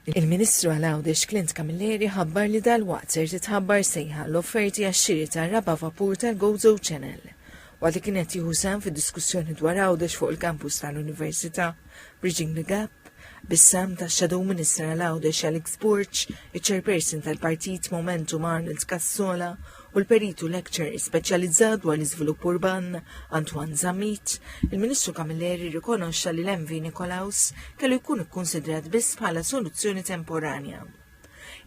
Il-Ministru għal-Għawdex Clint Camilleri ħabbar li dal-waqt ser titħabbar sejħa l-offerti għax-xiri tar-raba vapur tal-Gozo Channel. Waqt li kienet jieħu sehem fid-diskussjoni dwar Għawdex fuq il-kampus tal-Università Bridging the Gap, bis-sem tax-Shadow Minister għal-Għawdex Alex Burch, iċ-Chairperson tal-Partit Momentum Arnold Cassola u l-peritu lecturer speċjalizzat dwar l-iżvilupp urban Antoine Zammit, il-Ministru Camilleri rikonoxxa li l-MV Nikolaus kellu jkun ikkunsidrat biss bħala soluzzjoni temporanja.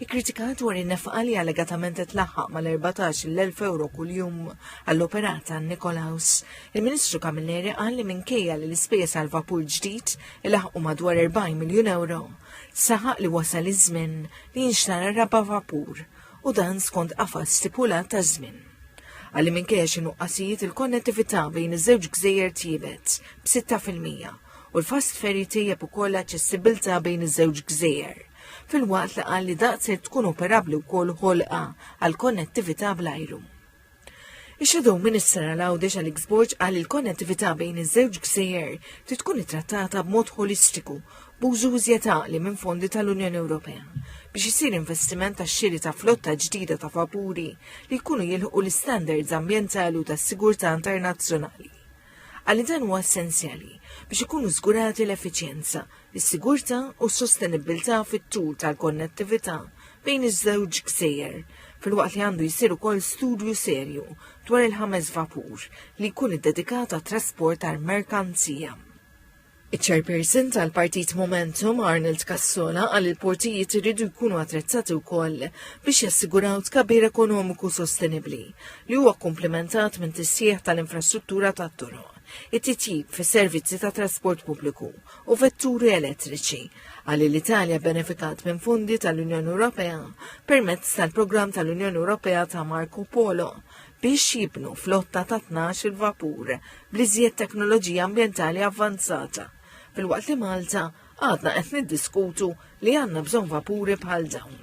Ikkritikat dwar in-nefqa li allegatament tlaħħaq mal-14,000 euro kuljum għall-operata Nikolaus, il-Ministru Camilleri qal li minkejja li l-ispejjeż għal vapur ġdid ilaħqu madwar 40 miljun euro, saħaq li wasal iż-żmien li jinxtara raba vapur u dan skont qafas stipulat ta' żmien. Għalli minkejja xi nuqqasijiet il-konnettività bejn iż-żewġ gżejjer tiebet b'6% u l-fast ferry tejjeb ukoll l-aċċessibilità bejn iż-żewġ gżejjer. Fil-waqt li qal li daqshekk tkun operabbli wkoll ħolqa għal konnettività bl-ajru. Ix-Shadow Minister għal-Għawdex Alex Burch qal li l-konnettività bejn iż-żewġ gżejjer trid tkun ittrattata b'mod holistiku b'użu iżjed għaqli minn fondi tal-Unjoni Ewropea biex isir investiment tax-xiri ta' flotta ġdida ta' vapuri li jkunu jilħqu l-istandards ambjentali u tas-sigurtà internazzjonali. Għalli dan huwa essenzjali biex ikunu żgurati l-effiċjenza, is-sigurtà u s-sostenibilità fit-tul tal-konnettività bejn iż-żewġ gżejjer, fil-waqt li għandu jsir ukoll studju serju dwar il-5 vapur li jkun iddedikat għat-trasport tal-merkanzija. Iċ-Chairperson tal-Partit Momentum Arnold Cassola qal il-portijiet iridu jkunu attrezzati wkoll biex jassiguraw tkabbir ekonomiku sostenibbli li huwa komplementat minn tissieħ tal-infrastruttura tat-toroq, it-titjib fis-servizzi ta' trasport pubbliku u vetturi elettriċi għal l-Italja benefikat minn fondi tal-Unjoni Ewropea permezz tal-programm tal-Unjoni Ewropea ta' Marco Polo biex jibnu flotta ta' 12 vapur bl-iżjed teknoloġija ambjentali avvanzata. Fil-waqt li Malta għadna qed niddiskutu li għandna bżonn vapuri bħal dawn.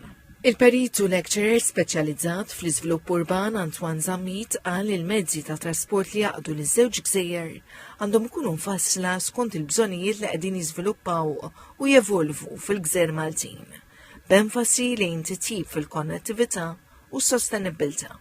Il-peritu lecturer speċjalizzat fl-iżvilupp urban Antoine Zammit qal li l-mezzi ta' trasport li jaqdu liż-żewġ gżejjer għandhom ikunu mfassla skont il-bżonnijiet li qegħdin jiżviluppaw u jevolvu fil-gżejjer Maltin, b'enfasi lejn titjib fil-konnettività u s-sostenibilità.